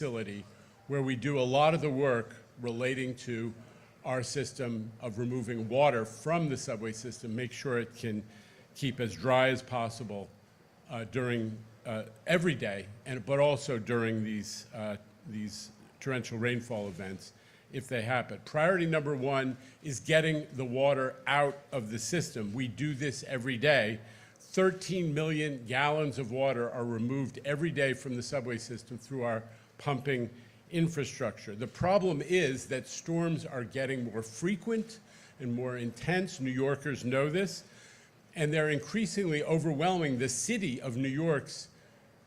facility where we do a lot of the work relating to our system of removing water from the subway system, make sure it can keep as dry as possible during every day, but also during these torrential rainfall events if they happen. Priority number one is getting the water out of the system. We do this every day. 13 million gallons of water are removed every day from the subway system through our pumping infrastructure. The problem is that storms are getting more frequent and more intense. New Yorkers know this, and they're increasingly overwhelming the city of New York's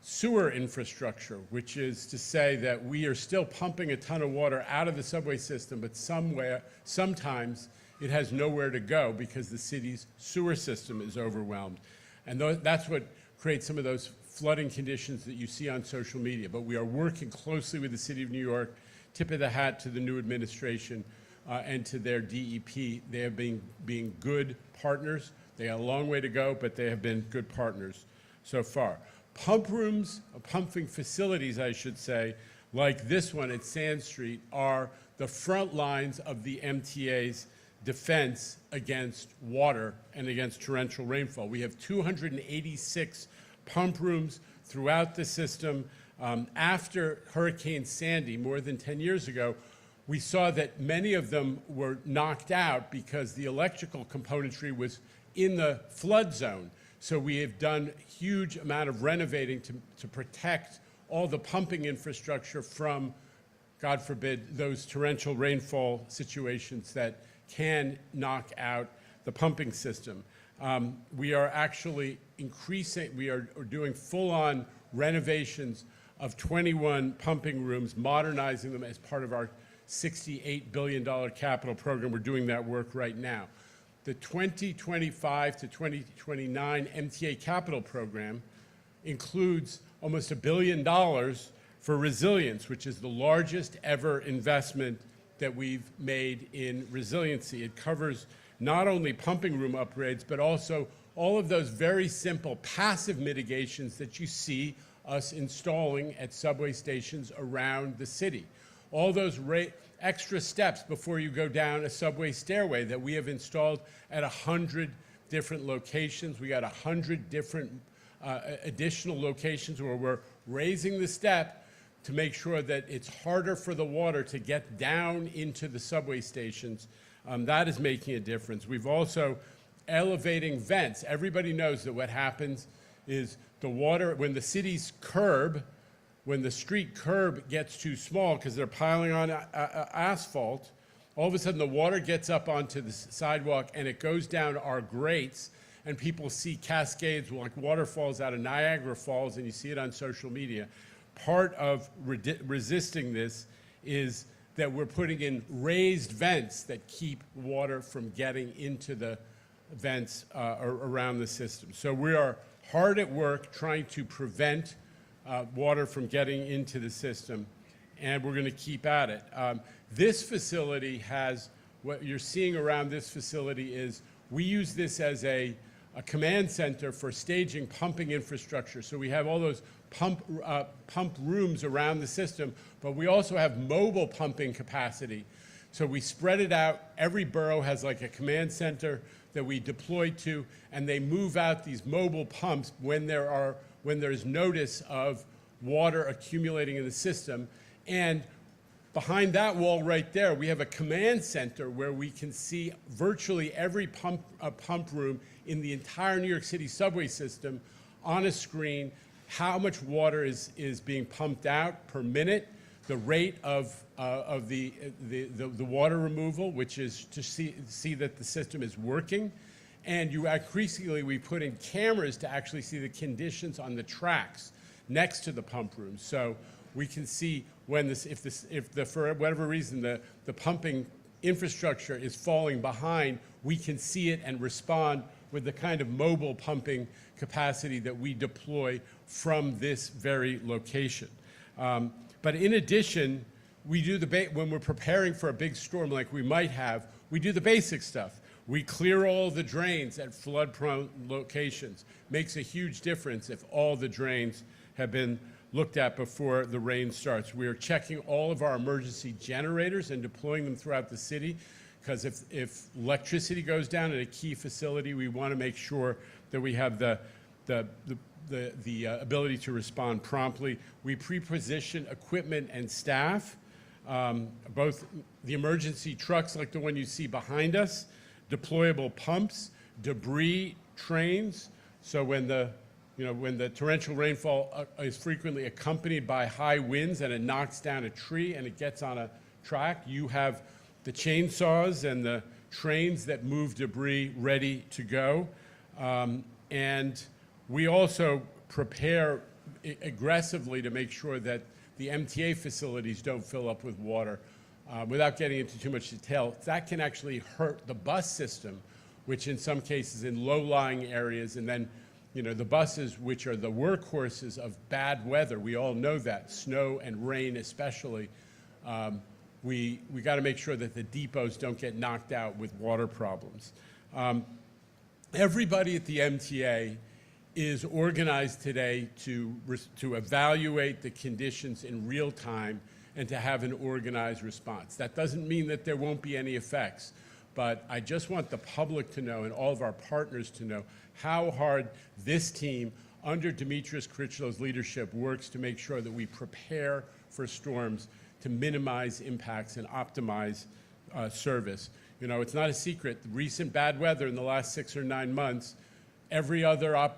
sewer infrastructure, which is to say that we are still pumping a ton of water out of the subway system, but sometimes it has nowhere to go because the city's sewer system is overwhelmed. And that's what creates some of those flooding conditions that you see on social media. But we are working closely with the City of New York, tip of the hat to the new administration and to their DEP. They have been being good partners. They have a long way to go, but they have been good partners so far. Pump rooms, pumping facilities, I should say, like this one at Sand Street, are the front lines of the MTA's defense against water and against torrential rainfall. We have 286 pump rooms throughout the system. After Hurricane Sandy, more than 10 years ago, we saw that many of them were knocked out because the electrical componentry was in the flood zone. So we have done a huge amount of renovating to protect all the pumping infrastructure from, God forbid, those torrential rainfall situations that can knock out the pumping system. We are actually we are doing full-on renovations of 21 pumping rooms, modernizing them as part of our $68 billion capital program. We're doing that work right now. The 2025 to 2029 MTA capital program includes almost $1 billion for resilience, which is the largest ever investment that we've made in resiliency. It covers not only pumping room upgrades, but also all of those very simple passive mitigations that you see us installing at subway stations around the city. All those extra steps before you go down a subway stairway that we have installed at 100 different locations. We got 100 different additional locations where we're raising the step to make sure that it's harder for the water to get down into the subway stations. That is making a difference. We've also elevating vents. Everybody knows that what happens is the water, when the city's curb, when the street curb gets too small because they're piling on asphalt, all of a sudden the water gets up onto the sidewalk and it goes down our grates, and people see cascades like waterfalls out of Niagara Falls, and you see it on social media. Part of resisting this is that we're putting in raised vents that keep water from getting into the vents around the system. So we are hard at work trying to prevent water from getting into the system, and we're going to keep at it. This facility has, what you're seeing around this facility is we use this as a command center for staging pumping infrastructure. So we have all those pump rooms around the system, but we also have mobile pumping capacity. So we spread it out. Every borough has like a command center that we deploy to, and they move out these mobile pumps when there's notice of water accumulating in the system. And behind that wall right there, we have a command center where we can see virtually every pump room in the entire New York City subway system on a screen, how much water is being pumped out per minute, the rate of the water removal, which is to see that the system is working. And we put in cameras to actually see the conditions on the tracks next to the pump rooms. So we can see when for whatever reason the pumping infrastructure is falling behind, we can see it and respond with the kind of mobile pumping capacity that we deploy from this very location. But in addition, we do when we're preparing for a big storm like we might have, we do the basic stuff. We clear all the drains at flood-prone locations. Makes a huge difference if all the drains have been looked at before the rain starts. We are checking all of our emergency generators and deploying them throughout the city, because if electricity goes down at a key facility, we want to make sure that we have the ability to respond promptly. We pre-position equipment and staff, both the emergency trucks like the one you see behind us, deployable pumps, debris trains. So when the torrential rainfall is frequently accompanied by high winds and it knocks down a tree and it gets on a track, you have the chainsaws and the trains that move debris ready to go. And we also prepare aggressively to make sure that the MTA facilities don't fill up with water. Without getting into too much detail, that can actually hurt the bus system, which in some cases in low-lying areas, and then the buses, which are the workhorses of bad weather, we all know that, snow and rain especially, we got to make sure that the depots don't get knocked out with water problems. Everybody at the MTA is organized today to evaluate the conditions in real time and to have an organized response. That doesn't mean that there won't be any effects, but I just want the public to know and all of our partners to know how hard this team under Dimitris Critchlo's leadership works to make sure that we prepare for storms to minimize impacts and optimize service. It's not a secret. The recent bad weather in the last 6 or 9 months, every other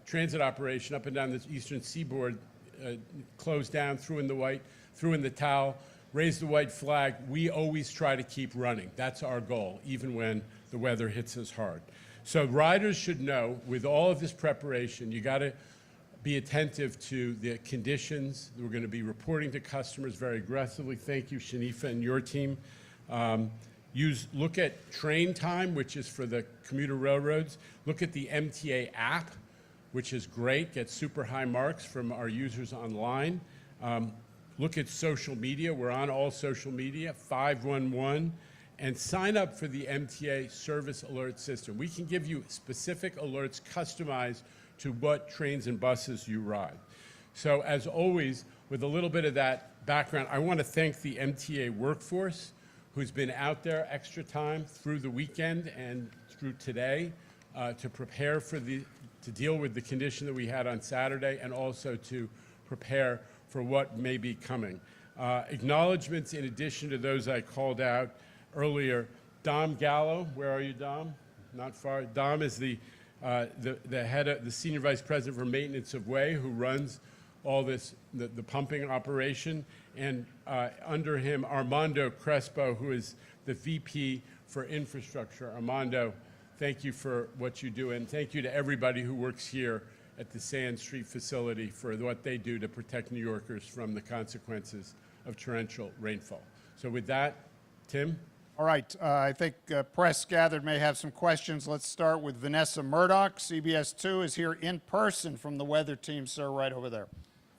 transit operation up and down the eastern seaboard closed down, threw in the towel, raised the white flag. We always try to keep running. That's our goal, even when the weather hits us hard. So riders should know, with all of this preparation, you got to be attentive to the conditions. We're going to be reporting to customers very aggressively. Thank you, Shanifa and your team. Look at train time, which is for the commuter railroads. Look at the MTA app, which is great, gets super high marks from our users online. Look at social media. We're on all social media, 511, and sign up for the MTA service alert system. We can give you specific alerts customized to what trains and buses you ride. So as always, with a little bit of that background, I want to thank the MTA workforce who's been out there extra time through the weekend and through today to prepare to deal with the condition that we had on Saturday, and also to prepare for what may be coming. Acknowledgements in addition to those I called out earlier. Dom Gallo, where are you, Dom? Not far. Dom is the senior vice president for maintenance of way, who runs all this, the pumping operation, and under him, Armando Crespo, who is the VP for infrastructure. Armando, thank you for what you do, and thank you to everybody who works here at the Sand Street facility for what they do to protect New Yorkers from the consequences of torrential rainfall. So with that, Tim? All right, I think press gathered may have some questions. Let's start with Vanessa Murdoch. CBS 2 is here in person from the weather team, sir, right over there.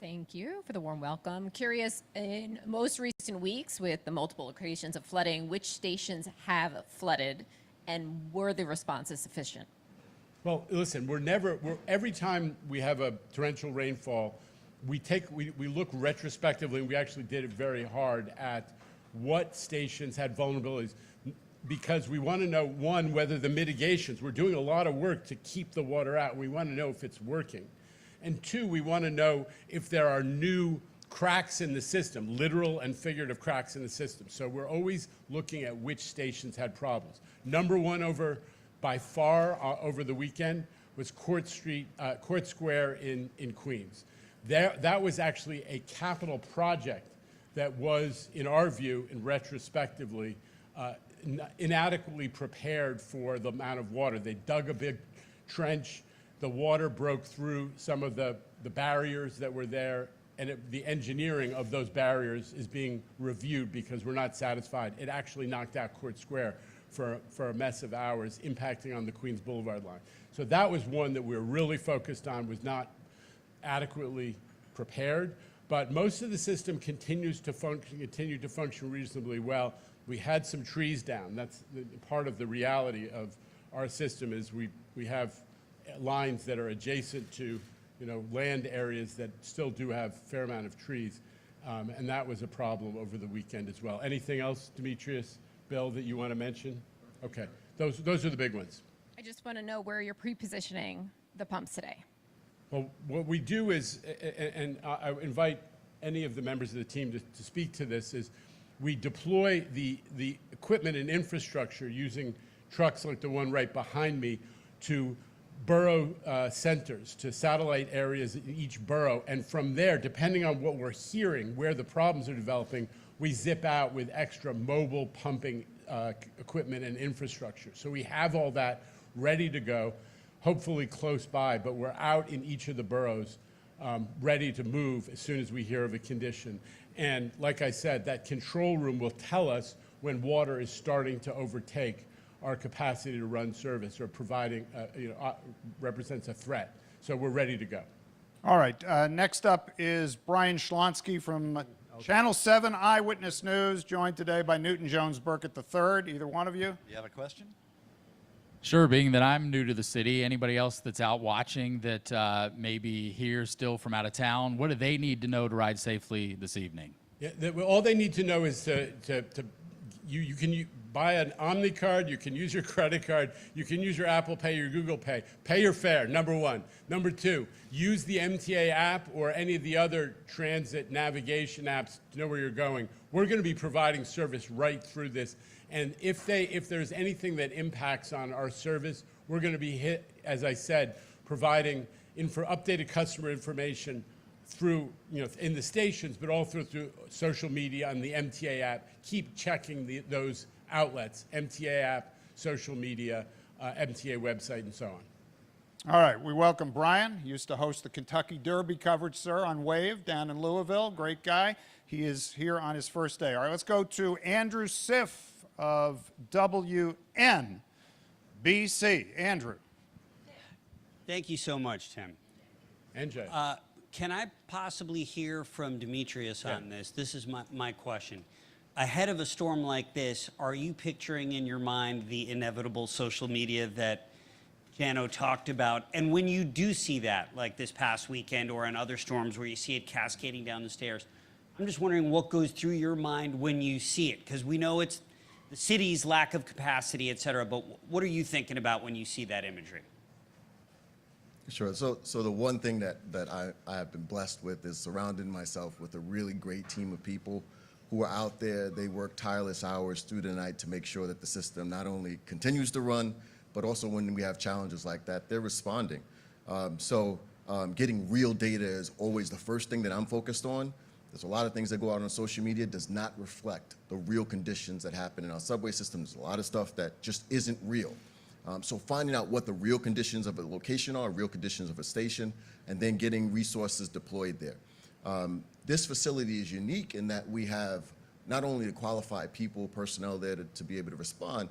Thank you for the warm welcome. Curious, in most recent weeks with the multiple occasions of flooding, which stations have flooded, and were the responses sufficient? Well, listen, every time we have a torrential rainfall, we look retrospectively, and we actually did it very hard at what stations had vulnerabilities, because we want to know, one, whether the mitigations, we're doing a lot of work to keep the water out. We want to know if it's working. And two, we want to know if there are new cracks in the system, literal and figurative cracks in the system. So we're always looking at which stations had problems. Number one by far over the weekend was Court Square in Queens. That was actually a capital project that was, in our view, and retrospectively, inadequately prepared for the amount of water. They dug a big trench, the water broke through some of the barriers that were there, and the engineering of those barriers is being reviewed because we're not satisfied. It actually knocked out Court Square for a mess of hours, impacting on the Queens Boulevard line. So that was one that we were really focused on, was not adequately prepared. But most of the system continued to function reasonably well. We had some trees down. That's part of the reality of our system, is we have lines that are adjacent to land areas that still do have a fair amount of trees. And that was a problem over the weekend as well. Anything else, Demetrius, Bill, that you want to mention? Okay, those are the big ones. I just want to know where you're pre-positioning the pumps today. Well, what we do is, and I invite any of the members of the team to speak to this, is we deploy the equipment and infrastructure using trucks like the one right behind me to borough centers, to satellite areas in each borough. And from there, depending on what we're hearing, where the problems are developing, we zip out with extra mobile pumping equipment and infrastructure. So we have all that ready to go, hopefully close by, but we're out in each of the boroughs ready to move as soon as we hear of a condition. And like I said, that control room will tell us when water is starting to overtake our capacity to run service or providing, represents a threat. So we're ready to go. All right, next up is Brian Schlonsky from Channel 7 Eyewitness News, joined today by Newton Jones Burkett III. Either one of you? You have a question? Sure, being that I'm new to the city, anybody else that's out watching that may be here still from out of town, what do they need to know to ride safely this evening? Yeah, all they need to know is you can buy an Omni card, you can use your credit card, you can use your Apple Pay, your Google Pay. Pay your fare, number one. Number two, use the MTA app or any of the other transit navigation apps to know where you're going. We're going to be providing service right through this. And if there's anything that impacts on our service, we're going to be, as I said, providing updated customer information through, in the stations, but also through social media and the MTA app. Keep checking those outlets, MTA app, social media, MTA website, and so on. All right, we welcome Brian. He used to host the Kentucky Derby coverage, sir, on Wave down in Louisville. Great guy. He is here on his first day. All right, let's go to Andrew Siff of WNBC. Andrew. Thank you so much, Tim. And Jay. Can I possibly hear from Demetrius on this? This is my question. Ahead of a storm like this, are you picturing in your mind the inevitable social media that Jano talked about? And when you do see that, like this past weekend or in other storms where you see it cascading down the stairs, I'm just wondering what goes through your mind when you see it, because we know it's the city's lack of capacity, et cetera, but what are you thinking about when you see that imagery? Sure. So the one thing that I have been blessed with is surrounding myself with a really great team of people who are out there. They work tireless hours through the night to make sure that the system not only continues to run, but also when we have challenges like that, they're responding. Getting real data is always the first thing that I'm focused on. There's a lot of things that go out on social media does not reflect the real conditions that happen in our subway system. There's a lot of stuff that just isn't real. So finding out what the real conditions of a location are, real conditions of a station, and then getting resources deployed there. This facility is unique in that we have not only the qualified people, personnel there to be able to respond,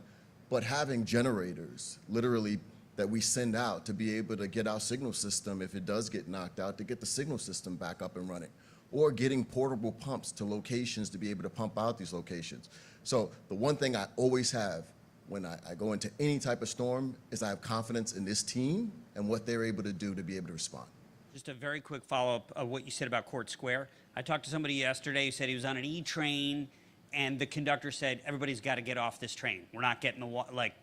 but having generators, literally, that we send out to be able to get our signal system, if it does get knocked out, to get the signal system back up and running, or getting portable pumps to locations to be able to pump out these locations. So the one thing I always have when I go into any type of storm is I have confidence in this team and what they're able to do to be able to respond. Just a very quick follow-up of what you said about Court Square. I talked to somebody yesterday who said he was on an E train, and the conductor said, everybody's got to get off this train. We're not getting the water. Like,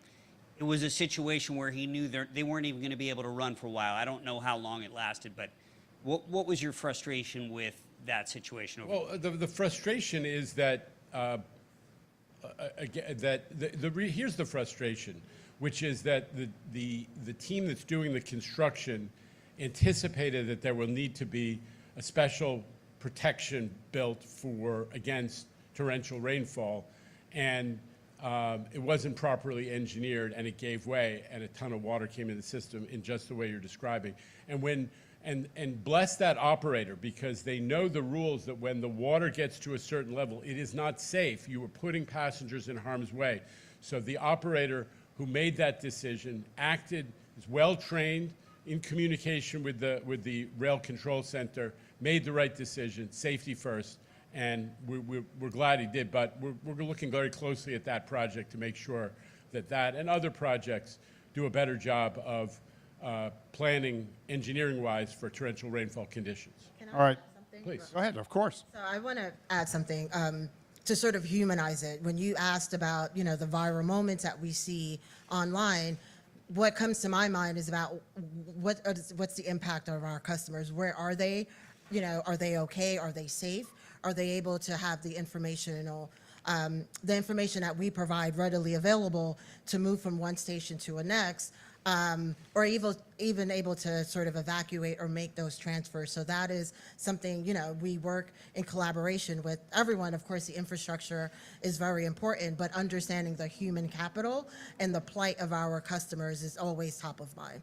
it was a situation where he knew they weren't even going to be able to run for a while. I don't know how long it lasted, but what was your frustration with that situation? Well, the frustration is that, here's the frustration, which is that the team that's doing the construction anticipated that there will need to be a special protection built against torrential rainfall, and it wasn't properly engineered, and it gave way, and a ton of water came in the system in just the way you're describing. And bless that operator, because they know the rules that when the water gets to a certain level, it is not safe. You are putting passengers in harm's way. So the operator who made that decision acted, is well trained, in communication with the rail control center, made the right decision, safety first, and we're glad he did. But we're looking very closely at that project to make sure that and other projects do a better job of planning engineering-wise for torrential rainfall conditions. Can I All right. add something? Please. Go ahead, of course. So I want to add something to sort of humanize it. When you asked about, you know, the viral moments that we see online, what comes to my mind is about what's the impact of our customers? Where are they? You know, are they okay? Are they safe? Are they able to have the information that we provide readily available to move from one station to a next, or even able to sort of evacuate or make those transfers? So that is something, you know, we work in collaboration with everyone. Of course, the infrastructure is very important, but understanding the human capital and the plight of our customers is always top of mind.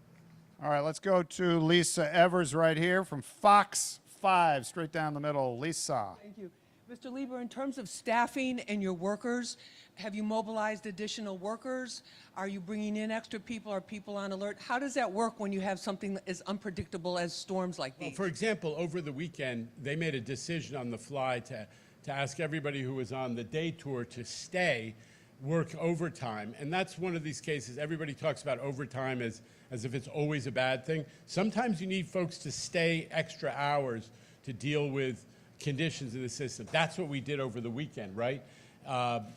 All right, let's go to Lisa Evers right here from Fox 5, straight down the middle. Lisa. Thank you. Mr. Lieber, in terms of staffing and your workers, have you mobilized additional workers? Are you bringing in extra people? Are people on alert? How does that work when you have something as unpredictable as storms like these? Well, for example, over the weekend, they made a decision on the fly to ask everybody who was on the day tour to stay, work overtime. And that's one of these cases. Everybody talks about overtime as if it's always a bad thing. Sometimes you need folks to stay extra hours to deal with conditions in the system. That's what we did over the weekend, right? You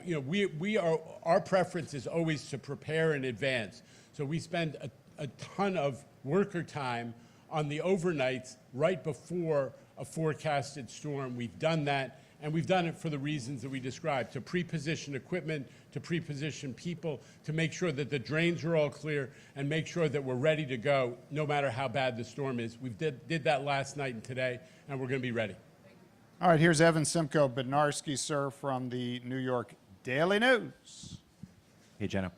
know, our preference is always to prepare in advance. So we spend a ton of worker time on the overnights right before a forecasted storm. We've done that, and we've done it for the reasons that we described, to pre-position equipment, to pre-position people, to make sure that the drains are all clear, and make sure that we're ready to go no matter how bad the storm is. We did that last night and today, and we're going to be ready. All right, here's Evan Simcoe Bednarski, sir, from the New York Daily News. Hey, Jenna.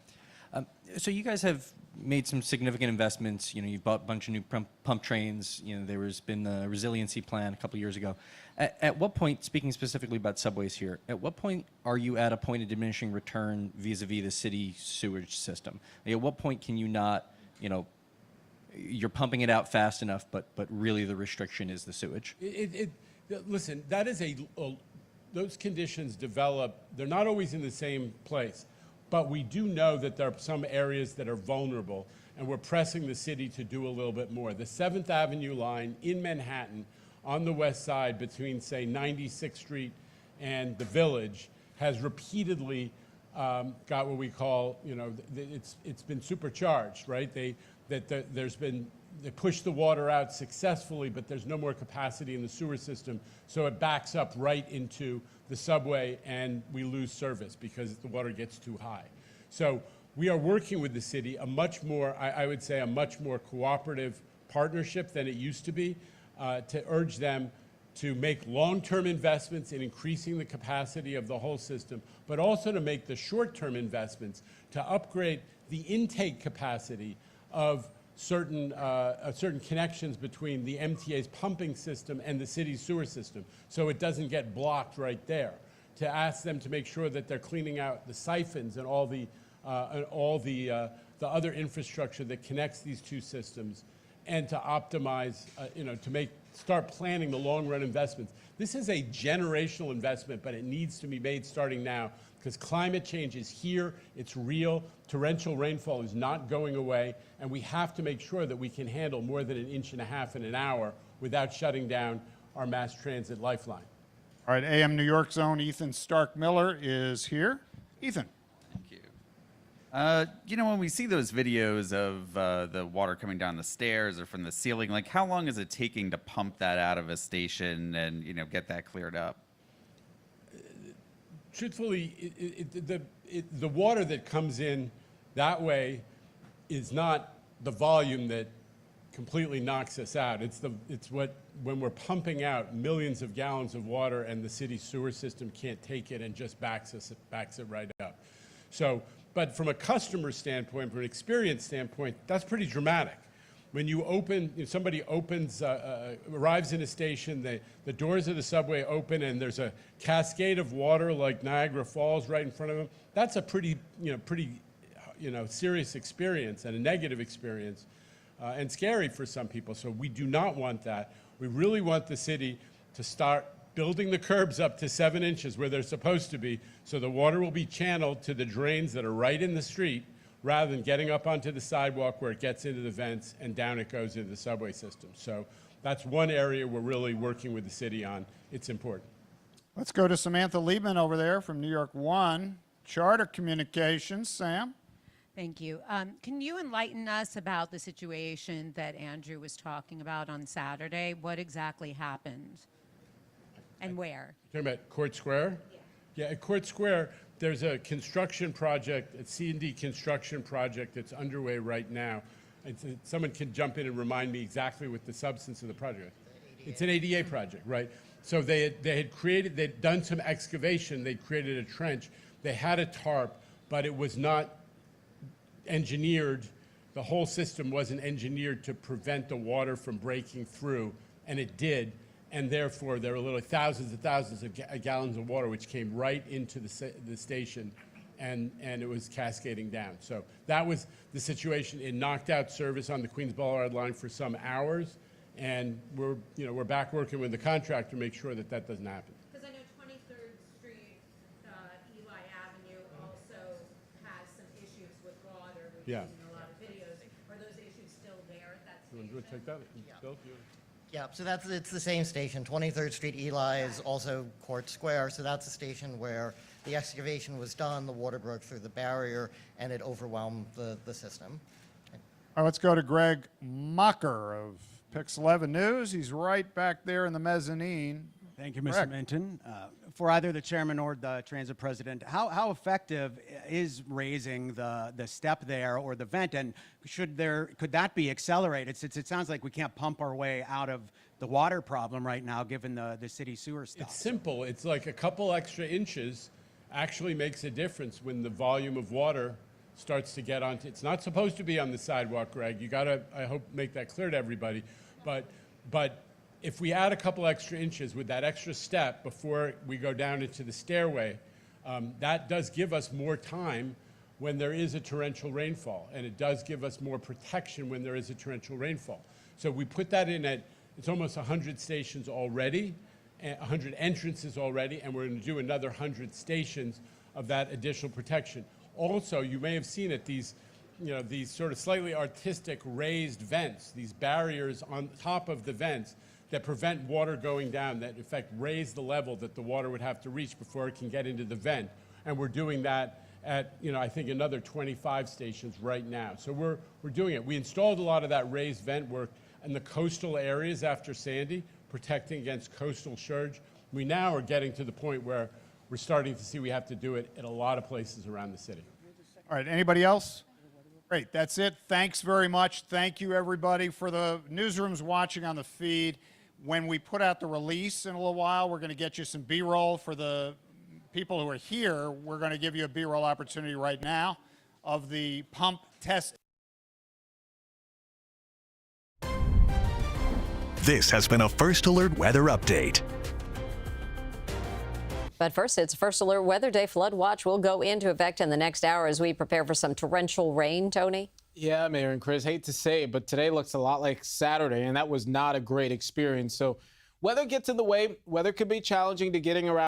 So you guys have made some significant investments. You know, you've bought a bunch of new pump trains. You know, there's been the resiliency plan a couple of years ago. At what point, speaking specifically about subways here, at what point are you at a point of diminishing return vis-a-vis the city sewage system? Like, at what point can you not, you know, you're pumping it out fast enough, but really the restriction is the sewage? Listen, that is those conditions develop, they're not always in the same place, but we do know that there are some areas that are vulnerable, and we're pressing the city to do a little bit more. The 7th Avenue line in Manhattan on the west side between, say, 96th Street and the Village has repeatedly got what we call, you know, it's been supercharged, right? They push the water out successfully, but there's no more capacity in the sewer system, so it backs up right into the subway, and we lose service because the water gets too high. So we are working with the city, a much more, I would say, a much more cooperative partnership than it used to be, to urge them to make long-term investments in increasing the capacity of the whole system, but also to make the short-term investments to upgrade the intake capacity of certain connections between the MTA's pumping system and the city's sewer system, so it doesn't get blocked right there. To ask them to make sure that they're cleaning out the siphons and all the other infrastructure that connects these two systems, and to optimize, you know, to start planning the long-run investments. This is a generational investment, but it needs to be made starting now, because climate change is here, it's real, torrential rainfall is not going away, and we have to make sure that we can handle more than 1.5 inches in an hour without shutting down our mass transit lifeline. All right, AM New York's own Ethan Stark Miller is here. Ethan. Thank you. You know, when we see those videos of the water coming down the stairs or from the ceiling, like, how long is it taking to pump that out of a station and, you know, get that cleared up? Truthfully, the water that comes in that way is not the volume that completely knocks us out. When we're pumping out millions of gallons of water and the city sewer system can't take it and just backs it right up. So, but from a customer standpoint, from an experience standpoint, that's pretty dramatic. When you open, somebody arrives in a station, the doors of the subway open, and there's a cascade of water like Niagara Falls right in front of them. That's a pretty serious experience, and a negative experience, and scary for some people. So we do not want that. We really want the city to start building the curbs up to 7 inches where they're supposed to be, so the water will be channeled to the drains that are right in the street, rather than getting up onto the sidewalk where it gets into the vents and down it goes into the subway system. So that's one area we're really working with the city on. It's important. Let's go to Samantha Liebman over there from New York One, Charter Communications. Sam? Thank you. Can you enlighten us about the situation that Andrew was talking about on Saturday? What exactly happened and where? Talking about Court Square? Yeah, at Court Square, there's a construction project, a C&D construction project that's underway right now. Someone can jump in and remind me exactly what the substance of the project is. It's an ADA project, right? So they'd done some excavation, they'd created a trench, they had a tarp, but it was not engineered, the whole system wasn't engineered to prevent the water from breaking through, and it did, and therefore there were literally thousands and thousands of gallons of water which came right into the station, and it was cascading down. So that was the situation. It knocked out service on the Queens Boulevard line for some hours, and we're back working with the contractor to make sure that that doesn't happen. Because I know 23rd Street, Eli Avenue also has some issues with water. We've Yeah. seen a lot of videos. Are those issues still there at that You station? want to take that? Bill, you- Yeah, so it's the same station. 23rd Street Eli is also Court Square, so that's a station where the excavation was done, the water broke through the barrier, and it overwhelmed the system. All right, let's go to Greg Mucker of Pix 11 News. He's right back there in the mezzanine. Thank you, Mr. Greg. Minton. For either the chairman or the transit president, how effective is raising the step there or the vent, and could that be accelerated, since it sounds like we can't pump our way out of the water problem right now given the city sewer stuff? It's simple. It's like a couple extra inches actually makes a difference when the volume of water starts to get onto. It's not supposed to be on the sidewalk, Greg. You gotta, I hope, make that clear to everybody. But if we add a couple extra inches with that extra step before we go down into the stairway, that does give us more time when there is a torrential rainfall, and it does give us more protection when there is a torrential rainfall. So we put that in at, it's almost 100 stations already, 100 entrances already, and we're going to do another 100 stations of that additional protection. Also, you may have seen it, these sort of slightly artistic raised vents, these barriers on top of the vents that prevent water going down, that in fact raise the level that the water would have to reach before it can get into the vent. And we're doing that at, I think another 25 stations right now. So we're doing it. We installed a lot of that raised vent work in the coastal areas after Sandy, protecting against coastal surge. We now are getting to the point where we're starting to see we have to do it in a lot of places around the city. All right, anybody else? Great, that's it. Thanks very much. Thank you, everybody, for the newsrooms watching on the feed. When we put out the release in a little while, we're going to get you some B-roll. For the people who are here, we're going to give you a B-roll opportunity right now of the pump test. This has been a First Alert Weather Update. But first, it's First Alert Weather Day. Flood watch will go into effect in the next hour as we prepare for some torrential rain. Tony? Yeah, Mayor and Chris, hate to say it, but today looks a lot like Saturday, and that was not a great experience. So weather gets in the way. Weather could be challenging to getting around.